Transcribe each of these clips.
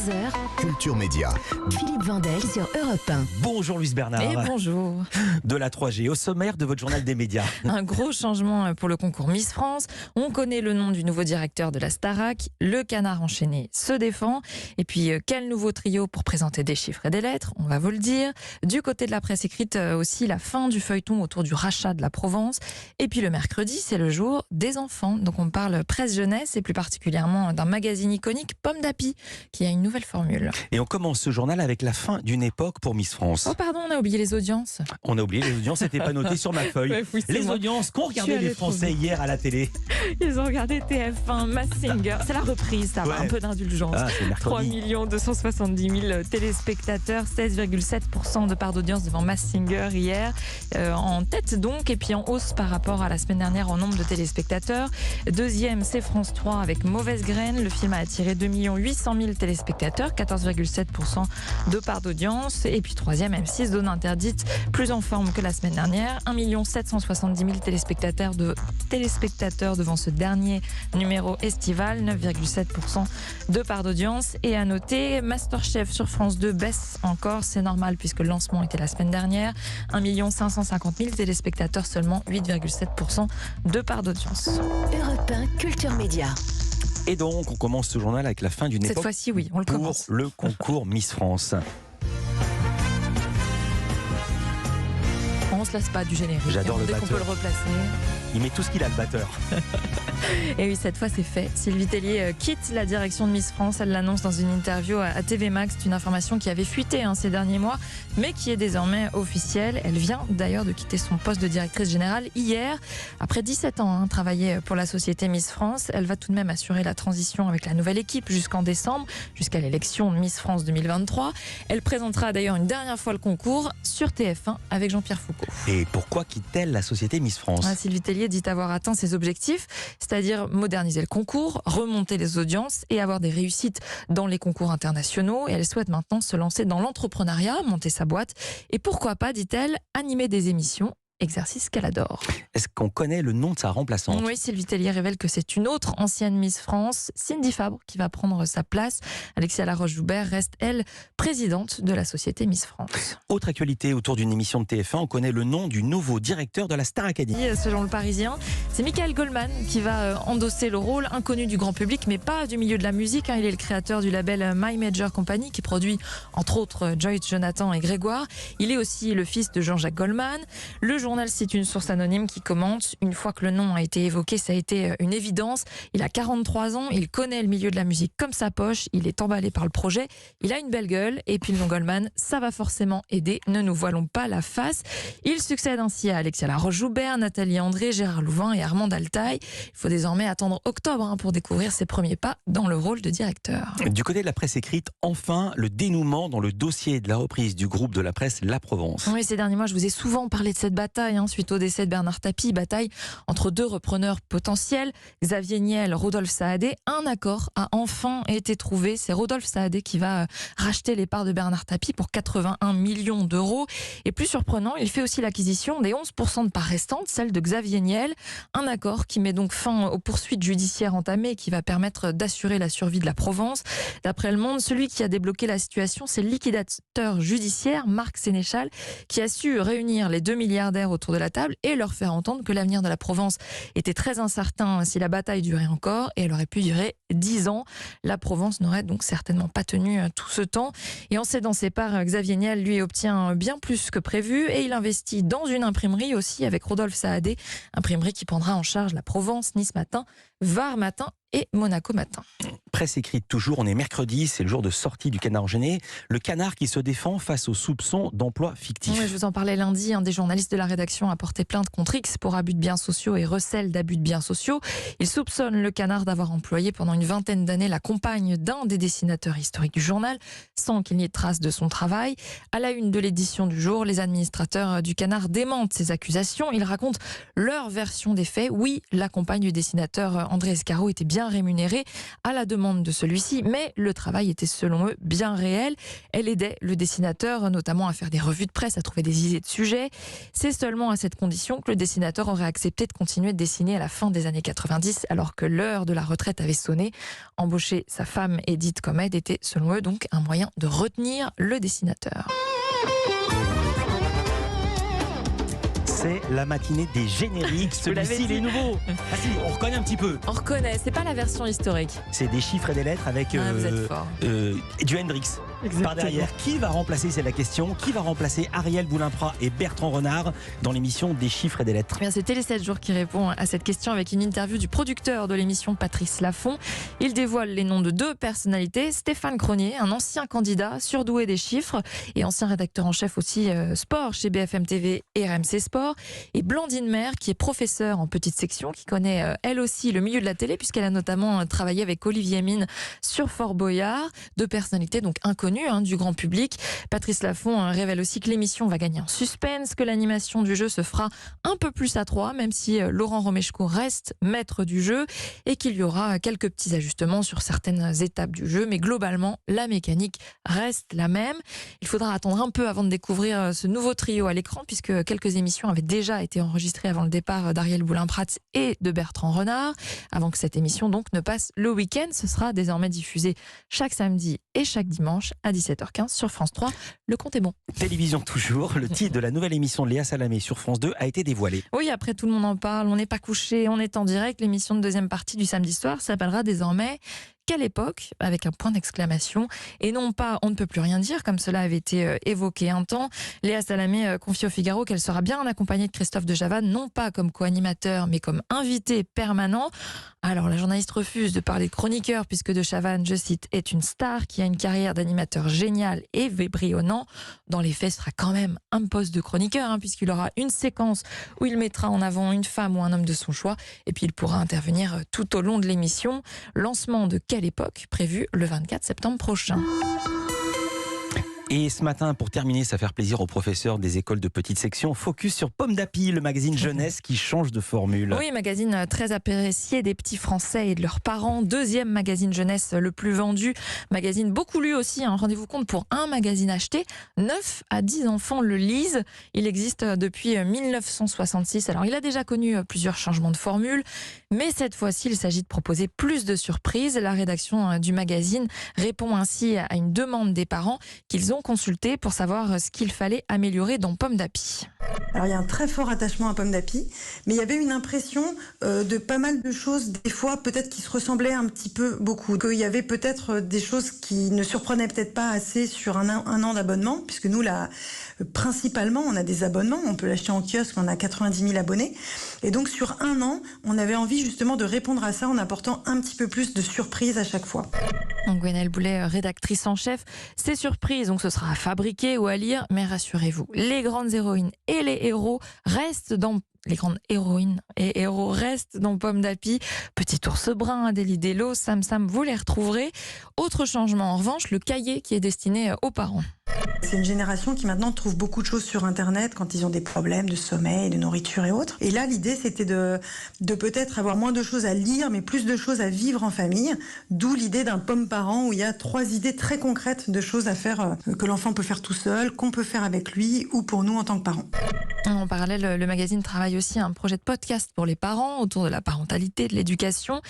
11h, Culture Média. Philippe Vandel sur Europe 1. Bonjour Louise Bernard. Et bonjour. De la 3G au sommaire de votre journal des médias. Un gros changement pour le concours Miss France. On connaît le nom du nouveau directeur de la Starac. Le canard enchaîné se défend. Et puis, quel nouveau trio pour présenter des chiffres et des lettres, on va vous le dire. Du côté de la presse écrite aussi, la fin du feuilleton autour du rachat de la Provence. Et puis le mercredi, c'est le jour des enfants. Donc on parle presse jeunesse et plus particulièrement d'un magazine iconique, Pomme d'Api, qui a une nouvelle formule. Et on commence ce journal avec la fin d'une époque pour Miss France. Oh pardon, on a oublié les audiences. On a oublié les audiences, c'était pas noté sur ma feuille. Ouais, oui, les moi. audiences qu'ont regardé les Français hier à la télé. Ils ont regardé TF1, Mass Singer. C'est la reprise, ça va, Ouais. un peu d'indulgence. Ah, c'est 3 mercredi. 270 000 téléspectateurs, 16,7% de part d'audience devant Mass Singer hier. En tête donc, et puis en hausse par rapport à la semaine dernière en nombre de téléspectateurs. Deuxième, c'est France 3 avec Mauvaise Graine. Le film a attiré 2 800 000 téléspectateurs, 14,7% de part d'audience. Et puis troisième, M6, Zone Interdite, plus en forme que la semaine dernière. 1 770 000 téléspectateurs devant ce dernier numéro estival, 9,7% de part d'audience. Et à noter, Masterchef sur France 2 baisse encore, c'est normal puisque le lancement était la semaine dernière. 1 550 000 téléspectateurs, seulement 8,7% de part d'audience. Europe 1, Culture Média. Et donc, on commence ce journal avec la fin d'une Cette époque fois-ci, oui, on le pour commence. le concours Miss France. On se lasse pas du générique. J'adore le Dès qu'on batteur. peut le replacer. Il met tout ce qu'il a, le batteur. Et oui, cette fois, c'est fait. Sylvie Tellier quitte la direction de Miss France. Elle l'annonce dans une interview à TV Max. C'est une information qui avait fuité ces derniers mois, mais qui est désormais officielle. Elle vient d'ailleurs de quitter son poste de directrice générale hier. Après 17 ans, travailler pour la société Miss France, elle va tout de même assurer la transition avec la nouvelle équipe jusqu'en décembre, jusqu'à l'élection de Miss France 2023. Elle présentera d'ailleurs une dernière fois le concours sur TF1 avec Jean-Pierre Foucault. Et pourquoi quitte-t-elle la société Miss France ? Sylvie Tellier dit avoir atteint ses objectifs, c'est-à-dire moderniser le concours, remonter les audiences et avoir des réussites dans les concours internationaux. Et elle souhaite maintenant se lancer dans l'entrepreneuriat, monter sa boîte et pourquoi pas, dit-elle, animer des émissions. Exercice qu'elle adore. Est-ce qu'on connaît le nom de sa remplaçante ? Oui, Sylvie Tellier révèle que c'est une autre ancienne Miss France, Cindy Fabre, qui va prendre sa place. Alexia Laroche-Joubert reste, elle, présidente de la société Miss France. Autre actualité autour d'une émission de TF1, on connaît le nom du nouveau directeur de la Star Academy. Selon le Parisien, c'est Michael Goldman qui va endosser le rôle, inconnu du grand public, mais pas du milieu de la musique. Il est le créateur du label My Major Company, qui produit entre autres Joyce Jonathan et Grégoire. Il est aussi le fils de Jean-Jacques Goldman. Le journal cite une source anonyme qui commente: une fois que le nom a été évoqué, ça a été une évidence. Il a 43 ans, il connaît le milieu de la musique comme sa poche, il est emballé par le projet, il a une belle gueule, et puis le nom Goldman, ça va forcément aider, ne nous voilons pas la face. Il succède ainsi à Alexia Laroche-Joubert, Nathalie André, Gérard Louvain et Armand Altaï. Il faut désormais attendre octobre pour découvrir ses premiers pas dans le rôle de directeur. Du côté de la presse écrite, enfin, le dénouement dans le dossier de la reprise du groupe de la presse La Provence. Oui, ces derniers mois, je vous ai souvent parlé de cette bataille, suite au décès de Bernard Tapie, bataille entre deux repreneurs potentiels, Xavier Niel, Rodolphe Saadé. Un accord a enfin été trouvé. C'est Rodolphe Saadé qui va racheter les parts de Bernard Tapie pour 81 millions d'euros. Et plus surprenant, il fait aussi l'acquisition des 11% de parts restantes, celle de Xavier Niel. Un accord qui met donc fin aux poursuites judiciaires entamées et qui va permettre d'assurer la survie de la Provence. D'après Le Monde, celui qui a débloqué la situation, c'est le liquidateur judiciaire Marc Sénéchal, qui a su réunir les deux milliardaires autour de la table et leur faire entendre que l'avenir de la Provence était très incertain si la bataille durait encore, et elle aurait pu durer 10 ans. La Provence n'aurait donc certainement pas tenu tout ce temps. Et en cédant ses parts, Xavier Niel, lui, obtient bien plus que prévu et il investit dans une imprimerie aussi avec Rodolphe Saadé, imprimerie qui prendra en charge la Provence, Nice Matin, Var Matin et Monaco Matin. Presse écrite toujours, on est mercredi, c'est le jour de sortie du canard enchaîné. Le canard qui se défend face aux soupçons d'emploi fictif. Oui, je vous en parlais lundi, un des journalistes de la rédaction a porté plainte contre X pour abus de biens sociaux et recel d'abus de biens sociaux. Il soupçonne le canard d'avoir employé pendant une vingtaine d'années la compagne d'un des dessinateurs historiques du journal, sans qu'il n'y ait de trace de son travail. À la une de l'édition du jour, les administrateurs du canard démentent ces accusations. Ils racontent leur version des faits. Oui, la compagne du dessinateur André Escaro était bien bien rémunérée à la demande de celui-ci, mais le travail était selon eux bien réel. Elle aidait le dessinateur notamment à faire des revues de presse, à trouver des idées de sujets. C'est seulement à cette condition que le dessinateur aurait accepté de continuer de dessiner à la fin des années 90, alors que l'heure de la retraite avait sonné. Embaucher sa femme Edith Comed était selon eux donc un moyen de retenir le dessinateur. C'est la matinée des génériques. Celui-ci, il est nouveau. Ah si, on reconnaît un petit peu. On reconnaît, c'est pas la version historique. C'est des chiffres et des lettres avec Vous êtes fort. du Hendrix. Par derrière. Qui va remplacer, c'est la question, qui va remplacer Ariel Boulin-Prat et Bertrand Renard dans l'émission des chiffres et des lettres? Eh bien, c'est Télé 7 jours qui répond à cette question avec une interview du producteur de l'émission, Patrice Laffont. Il dévoile les noms de 2 personnalités. Stéphane Cronier, un ancien candidat surdoué des chiffres et ancien rédacteur en chef aussi sport chez BFM TV et RMC Sport. Et Blandine Maire, qui est professeure en petite section, qui connaît elle aussi le milieu de la télé puisqu'elle a notamment travaillé avec Olivier Mine sur Fort Boyard. 2 personnalités donc inconnues du grand public. Patrice Laffont révèle aussi que l'émission va gagner en suspense, que l'animation du jeu se fera un peu plus à 3, même si Laurent Romeshko reste maître du jeu et qu'il y aura quelques petits ajustements sur certaines étapes du jeu, mais globalement, la mécanique reste la même. Il faudra attendre un peu avant de découvrir ce nouveau trio à l'écran, puisque quelques émissions avaient déjà été enregistrées avant le départ d'Ariel Boulin-Prat et de Bertrand Renard. Avant que cette émission donc ne passe le week-end, ce sera désormais diffusé chaque samedi et chaque dimanche à 17h15 sur France 3. Le compte est bon. Télévision toujours, le titre de la nouvelle émission de Léa Salamé sur France 2 a été dévoilé. Oui, après tout le monde en parle, on n'est pas couché, on est en direct. L'émission de deuxième partie du samedi soir s'appellera désormais Quelle époque, avec un point d'exclamation, et non pas On ne peut plus rien dire, comme cela avait été évoqué un temps. Léa Salamé confie au Figaro qu'elle sera bien accompagnée de Christophe de Chavannes, non pas comme co-animateur, mais comme invité permanent. Alors la journaliste refuse de parler de chroniqueur, puisque de Chavannes, je cite, est une star qui a une carrière d'animateur géniale et vibrillonnant. Dans les faits, ce sera quand même un poste de chroniqueur, puisqu'il aura une séquence où il mettra en avant une femme ou un homme de son choix, et puis il pourra intervenir tout au long de l'émission. Lancement de Quelle époque, prévu le 24 septembre prochain. Et ce matin, pour terminer, ça va faire plaisir aux professeurs des écoles de petite section, focus sur Pomme d'Api, le magazine jeunesse qui change de formule. Oui, magazine très apprécié des petits Français et de leurs parents. 2e magazine jeunesse le plus vendu. Magazine beaucoup lu aussi. Rendez-vous compte, pour un magazine acheté, 9 à 10 enfants le lisent. Il existe depuis 1966. Alors, il a déjà connu plusieurs changements de formule. Mais cette fois-ci, il s'agit de proposer plus de surprises. La rédaction du magazine répond ainsi à une demande des parents qu'ils ont consulté pour savoir ce qu'il fallait améliorer dans Pomme d'Api. Alors il y a un très fort attachement à Pomme d'Api, mais il y avait une impression de pas mal de choses, des fois peut-être qui se ressemblaient un petit peu beaucoup, qu'il y avait peut-être des choses qui ne surprenaient peut-être pas assez sur un an d'abonnement, puisque nous là, principalement on a des abonnements, on peut l'acheter en kiosque, on a 90 000 abonnés, et donc sur un an on avait envie justement de répondre à ça en apportant un petit peu plus de surprises à chaque fois. Donc Gwenaëlle Boulet, rédactrice en chef, ces surprises, donc ce sera à fabriquer ou à lire, mais rassurez-vous, les grandes héroïnes et les héros restent dans... Les grandes héroïnes et héros restent dans Pomme d'Api. Petit ours brun, Adélie Dello, Sam Sam, vous les retrouverez. Autre changement, en revanche, le cahier qui est destiné aux parents. C'est une génération qui maintenant trouve beaucoup de choses sur Internet quand ils ont des problèmes de sommeil, de nourriture et autres. Et là, l'idée, c'était de peut-être avoir moins de choses à lire, mais plus de choses à vivre en famille. D'où l'idée d'un Pomme Parent où il y a 3 idées très concrètes de choses à faire que l'enfant peut faire tout seul, qu'on peut faire avec lui ou pour nous en tant que parents. En parallèle, le magazine travaille aussi à un projet de podcast pour les parents autour de la parentalité, de l'éducation.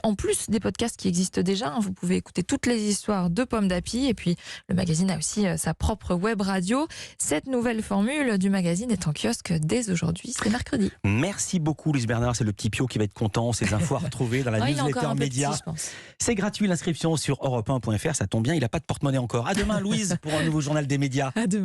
En plus des podcasts qui existent déjà, vous pouvez écouter toutes les histoires de Pomme d'Api. Et puis, le magazine a aussi sa propre web radio. Cette nouvelle formule du magazine est en kiosque dès aujourd'hui, c'est mercredi. Merci beaucoup, Louise Bernard. C'est le petit Pio qui va être content. Ces infos à retrouver dans la newsletter média. C'est gratuit, l'inscription sur europe1.fr. Ça tombe bien, il n'a pas de porte-monnaie encore. À demain, Louise, pour un nouveau journal des médias. À demain.